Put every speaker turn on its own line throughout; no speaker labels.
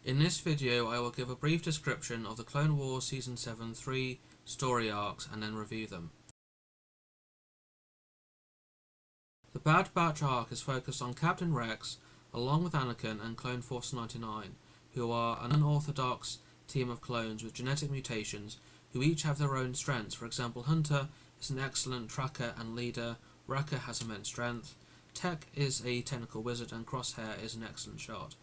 In this video I will give a brief description of the Clone Wars Season 7 3 story arcs and then review them. The Bad Batch arc is focused on Captain Rex along with Anakin and Clone Force 99, who are an unorthodox team of clones with genetic mutations who each have their own strengths. For example, Hunter is an excellent tracker and leader, Wrecker has immense strength, Tech is a technical wizard, and Crosshair is an excellent shot.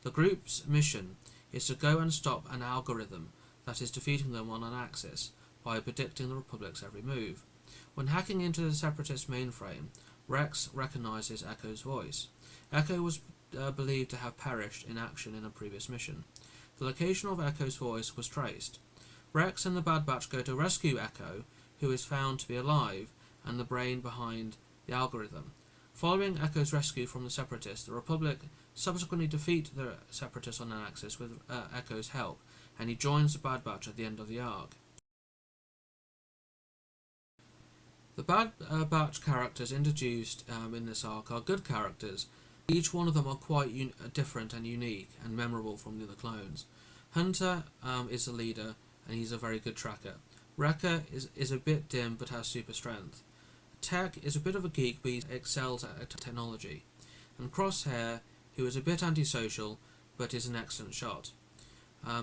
The group's mission is to go and stop an algorithm that is defeating them on an axis by predicting the Republic's every move. When hacking into the Separatist mainframe, Rex recognizes Echo's voice. Echo was believed to have perished in action in a previous mission. The location of Echo's voice was traced. Rex and the Bad Batch go to rescue Echo, who is found to be alive and the brain behind the algorithm. Following Echo's rescue from the Separatists, the Republic subsequently defeat the Separatists on an axis with Echo's help, and he joins the Bad Batch at the end of the arc. The Bad Batch characters introduced in this arc are good characters. Each one of them are quite different and unique and memorable from the other clones. Hunter is the leader, and he's a very good tracker. Wrecker is a bit dim but has super strength. Tech is a bit of a geek but he excels at technology. And Crosshair, who is a bit antisocial but is an excellent shot.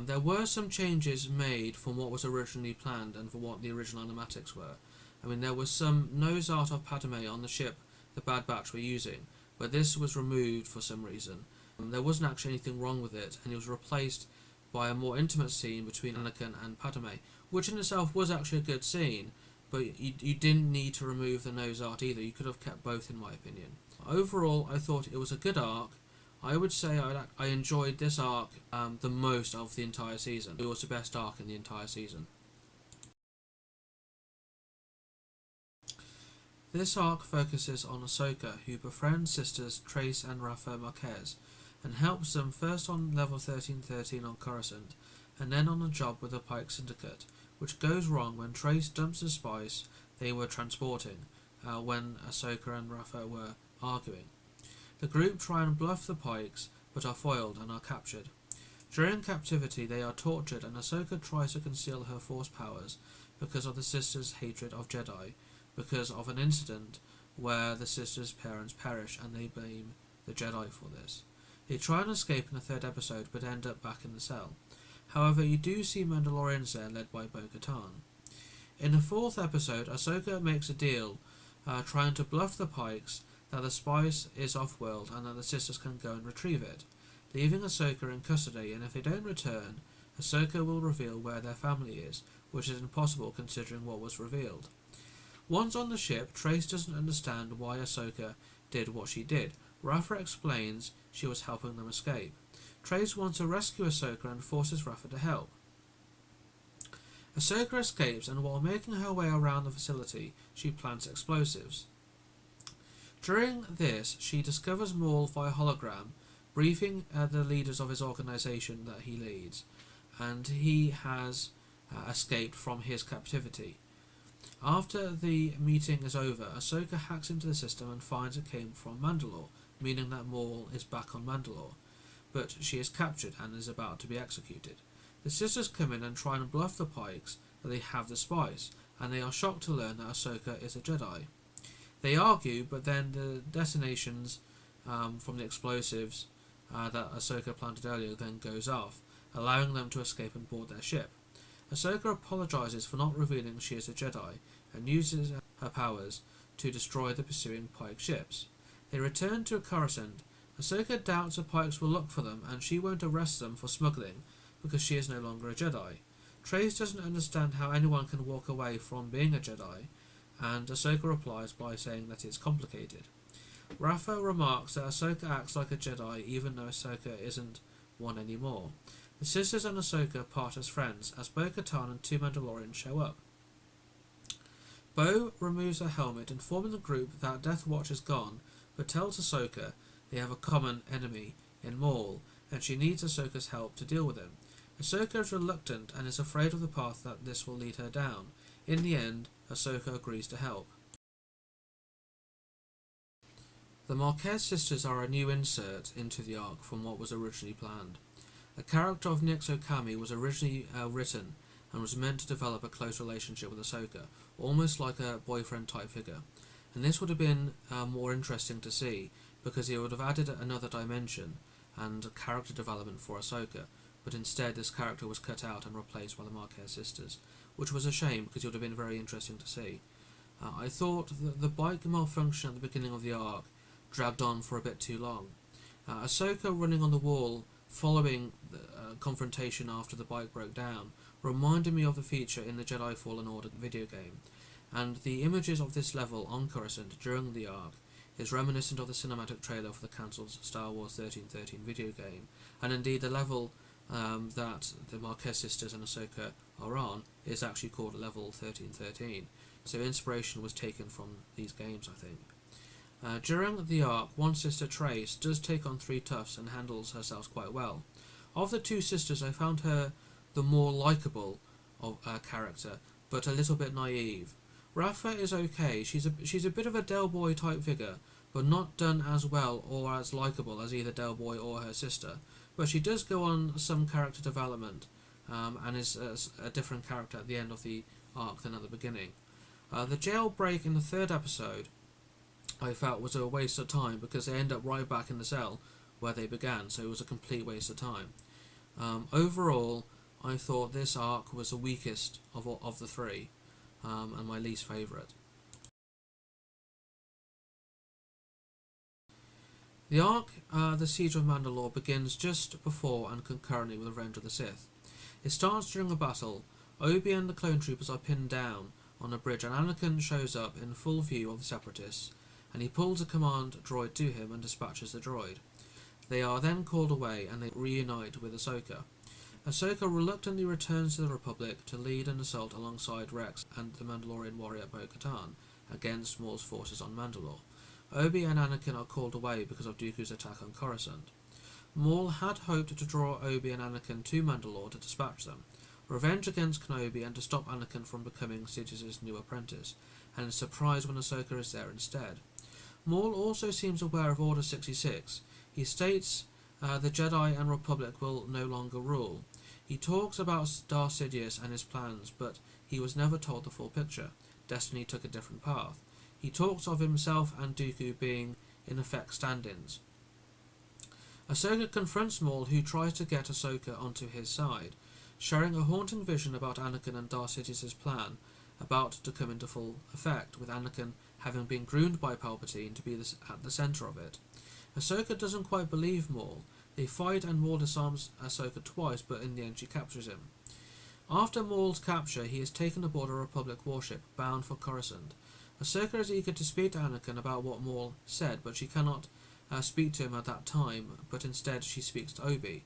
There were some changes made from what was originally planned and for what the original animatics were. There was some nose art of Padme on the ship the Bad Batch were using, but this was removed for some reason. There wasn't actually anything wrong with it, and it was replaced by a more intimate scene between Anakin and Padme, which in itself was actually a good scene, but you didn't need to remove the nose art either. You could have kept both, in my opinion. Overall, I thought it was a good arc. I would say I enjoyed this arc the most of the entire season. It was the best arc in the entire season. This arc focuses on Ahsoka, who befriends sisters Trace and Rafa Marquez, and helps them first on level 1313 on Coruscant, and then on a job with the Pike Syndicate, which goes wrong when Trace dumps the spice they were transporting when Ahsoka and Rafa were arguing. The group try and bluff the Pikes, but are foiled and are captured. During captivity they are tortured, and Ahsoka tries to conceal her Force powers because of the sisters' hatred of Jedi, because of an incident where the sisters' parents perish, and they blame the Jedi for this. They try and escape in the third episode but end up back in the cell. However, you do see Mandalorians there led by Bo-Katan. In the fourth episode, Ahsoka makes a deal trying to bluff the Pikes that the spice is off-world and that the sisters can go and retrieve it, leaving Ahsoka in custody, and if they don't return, Ahsoka will reveal where their family is, which is impossible considering what was revealed. Once on the ship, Trace doesn't understand why Ahsoka did what she did. Rafa explains she was helping them escape. Trace wants to rescue Ahsoka and forces Rafa to help. Ahsoka escapes, and while making her way around the facility, she plants explosives. During this, she discovers Maul via hologram, briefing the leaders of his organization that he leads, and he has escaped from his captivity. After the meeting is over, Ahsoka hacks into the system and finds it came from Mandalore, meaning that Maul is back on Mandalore, but she is captured and is about to be executed. The sisters come in and try and bluff the Pikes that they have the spice, and they are shocked to learn that Ahsoka is a Jedi. They argue, but then the detonations from the explosives that Ahsoka planted earlier then goes off, allowing them to escape and board their ship. Ahsoka apologizes for not revealing she is a Jedi and uses her powers to destroy the pursuing Pike ships. They return to Coruscant. Ahsoka doubts the Pikes will look for them, and she won't arrest them for smuggling because she is no longer a Jedi. Trace doesn't understand how anyone can walk away from being a Jedi, and Ahsoka replies by saying that it's complicated. Rafa remarks that Ahsoka acts like a Jedi even though Ahsoka isn't one anymore. The sisters and Ahsoka part as friends as Bo-Katan and two Mandalorians show up. Bo removes her helmet, informing the group that Death Watch is gone, but tells Ahsoka they have a common enemy in Maul, and she needs Ahsoka's help to deal with him. Ahsoka is reluctant and is afraid of the path that this will lead her down. In the end, Ahsoka agrees to help. The Marquez sisters are a new insert into the arc from what was originally planned. The character of Nix Okami was originally written and was meant to develop a close relationship with Ahsoka, almost like a boyfriend type figure. And this would have been more interesting to see because it would have added another dimension and character development for Ahsoka, but instead this character was cut out and replaced by the Marquez sisters, which was a shame because it would have been very interesting to see. I thought that the bike malfunction at the beginning of the arc dragged on for a bit too long. Ahsoka running on the wall following the confrontation after the bike broke down reminded me of the feature in the Jedi Fallen Order video game, and the images of this level on Coruscant during the arc is reminiscent of the cinematic trailer for the cancelled Star Wars 1313 video game, and indeed the level that the Marquez sisters and Ahsoka are on is actually called level 1313, so inspiration was taken from these games, I think. During the arc, one sister, Trace, does take on 3 toughs and handles herself quite well. Of the 2 sisters, I found her the more likeable of character, but a little bit naive. Rafa is okay. She's a bit of a Del Boy type figure, but not done as well or as likeable as either Del Boy or her sister. But she does go on some character development, and is a different character at the end of the arc than at the beginning. The jailbreak in the 3rd episode I felt was a waste of time because they end up right back in the cell where they began, so it was a complete waste of time. Overall, I thought this arc was the weakest of the 3, and my least favourite. The arc, The Siege of Mandalore, begins just before and concurrently with Revenge of the Sith. It starts during a battle. Obi and the clone troopers are pinned down on a bridge, and Anakin shows up in full view of the Separatists, and he pulls a command droid to him and dispatches the droid. They are then called away and they reunite with Ahsoka. Ahsoka reluctantly returns to the Republic to lead an assault alongside Rex and the Mandalorian warrior Bo-Katan against Maul's forces on Mandalore. Obi and Anakin are called away because of Dooku's attack on Coruscant. Maul had hoped to draw Obi and Anakin to Mandalore to dispatch them, revenge against Kenobi, and to stop Anakin from becoming Sidious's new apprentice, and is surprised when Ahsoka is there instead. Maul also seems aware of Order 66. He states the Jedi and Republic will no longer rule. He talks about Darth Sidious and his plans, but he was never told the full picture. Destiny took a different path. He talks of himself and Dooku being, in effect, stand-ins. Ahsoka confronts Maul, who tries to get Ahsoka onto his side, sharing a haunting vision about Anakin and Darth Sidious's plan about to come into full effect, with Anakin having been groomed by Palpatine to be at the centre of it. Ahsoka doesn't quite believe Maul. They fight and Maul disarms Ahsoka twice, but in the end she captures him. After Maul's capture, he is taken aboard a Republic warship bound for Coruscant. Ahsoka is eager to speak to Anakin about what Maul said, but she cannot speak to him at that time, but instead she speaks to Obi,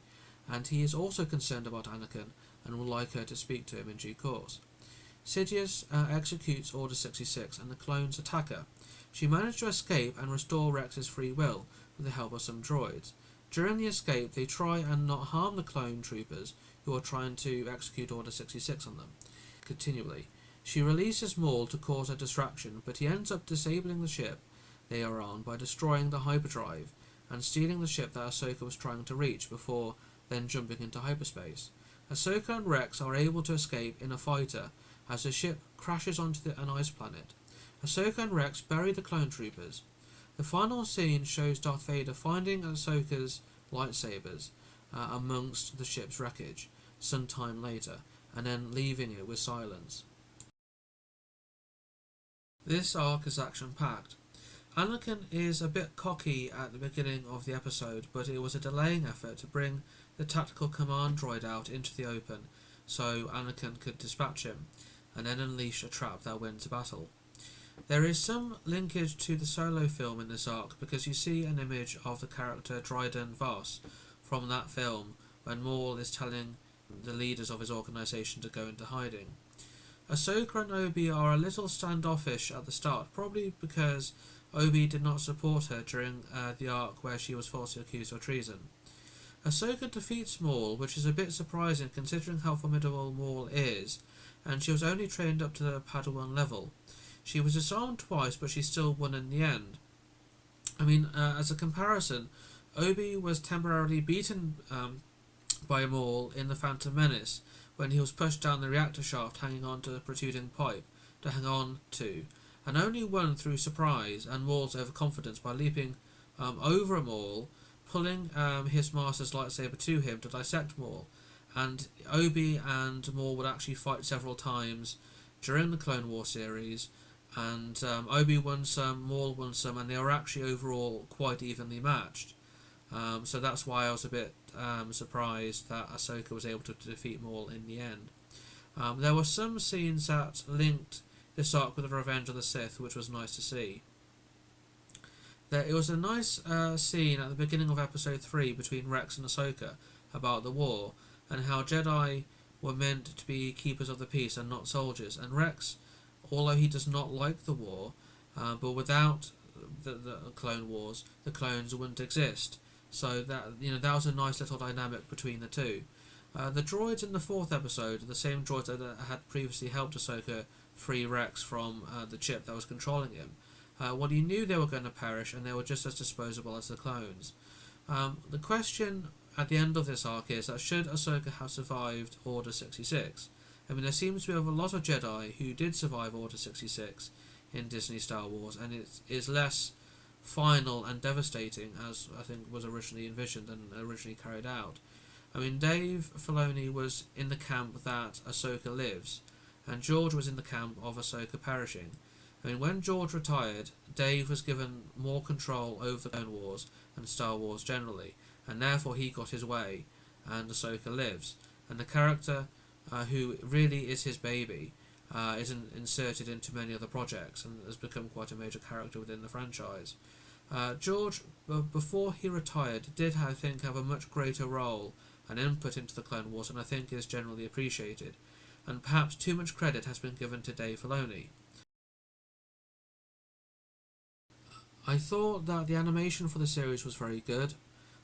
and he is also concerned about Anakin and would like her to speak to him in due course. Sidious executes Order 66 and the clones attack her. She managed to escape and restore Rex's free will with the help of some droids. During the escape, they try and not harm the clone troopers who are trying to execute Order 66 on them continually. She releases Maul to cause a distraction, but he ends up disabling the ship they are on by destroying the hyperdrive and stealing the ship that Ahsoka was trying to reach before then jumping into hyperspace. Ahsoka and Rex are able to escape in a fighter as the ship crashes onto an ice planet. Ahsoka and Rex bury the clone troopers. The final scene shows Darth Vader finding Ahsoka's lightsabers amongst the ship's wreckage some time later, and then leaving it with silence. This arc is action-packed. Anakin is a bit cocky at the beginning of the episode, but it was a delaying effort to bring the tactical command droid out into the open so Anakin could dispatch him, and then unleash a trap that wins the battle. There is some linkage to the Solo film in this arc because you see an image of the character Dryden Voss from that film when Maul is telling the leaders of his organisation to go into hiding. Ahsoka and Obi are a little standoffish at the start, probably because Obi did not support her during the arc where she was falsely accused of treason. Ahsoka defeats Maul, which is a bit surprising considering how formidable Maul is, and she was only trained up to the Padawan level. She was disarmed twice, but she still won in the end. As a comparison, Obi was temporarily beaten by Maul in The Phantom Menace when he was pushed down the reactor shaft hanging onto a protruding pipe to hang on to, and only won through surprise and Maul's overconfidence by leaping over Maul, pulling his master's lightsaber to him to dissect Maul. And Obi and Maul would actually fight several times during the Clone War series, and Obi won some, Maul won some, and they were actually overall quite evenly matched. So that's why I was a bit surprised that Ahsoka was able to defeat Maul in the end. There were some scenes that linked this arc with the Revenge of the Sith, which was nice to see. It was a nice scene at the beginning of Episode 3 between Rex and Ahsoka about the war, and how Jedi were meant to be keepers of the peace and not soldiers. And Rex, although he does not like the war, but without the Clone Wars, the clones wouldn't exist. So that was a nice little dynamic between the two. The droids in the fourth episode, the same droids that had previously helped Ahsoka free Rex from the chip that was controlling him. Well, you knew they were going to perish, and they were just as disposable as the clones. The question at the end of this arc is that should Ahsoka have survived Order 66? I mean, there seems to be a lot of Jedi who did survive Order 66 in Disney Star Wars, and it is less final and devastating as I think was originally envisioned and originally carried out. I mean, Dave Filoni was in the camp that Ahsoka lives, and George was in the camp of Ahsoka perishing. I mean, when George retired, Dave was given more control over the Clone Wars and Star Wars generally, and therefore he got his way, and Ahsoka lives. And the character who really is his baby is inserted into many other projects and has become quite a major character within the franchise. George, before he retired, did, I think, have a much greater role and input into the Clone Wars, and I think is generally appreciated. And perhaps too much credit has been given to Dave Filoni. I thought that the animation for the series was very good.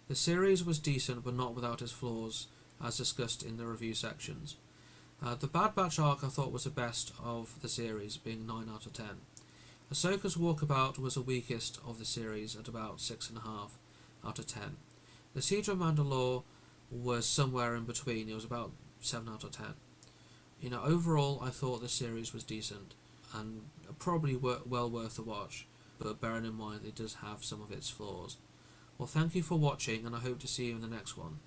The series was decent but not without its flaws, as discussed in the review sections. The Bad Batch arc I thought was the best of the series, being 9 out of 10. Ahsoka's Walkabout was the weakest of the series at about 6.5 out of 10. The Siege of Mandalore was somewhere in between, it was about 7 out of 10. Overall I thought the series was decent and probably well worth a watch, but bearing in mind it does have some of its flaws. Well, thank you for watching, and I hope to see you in the next one.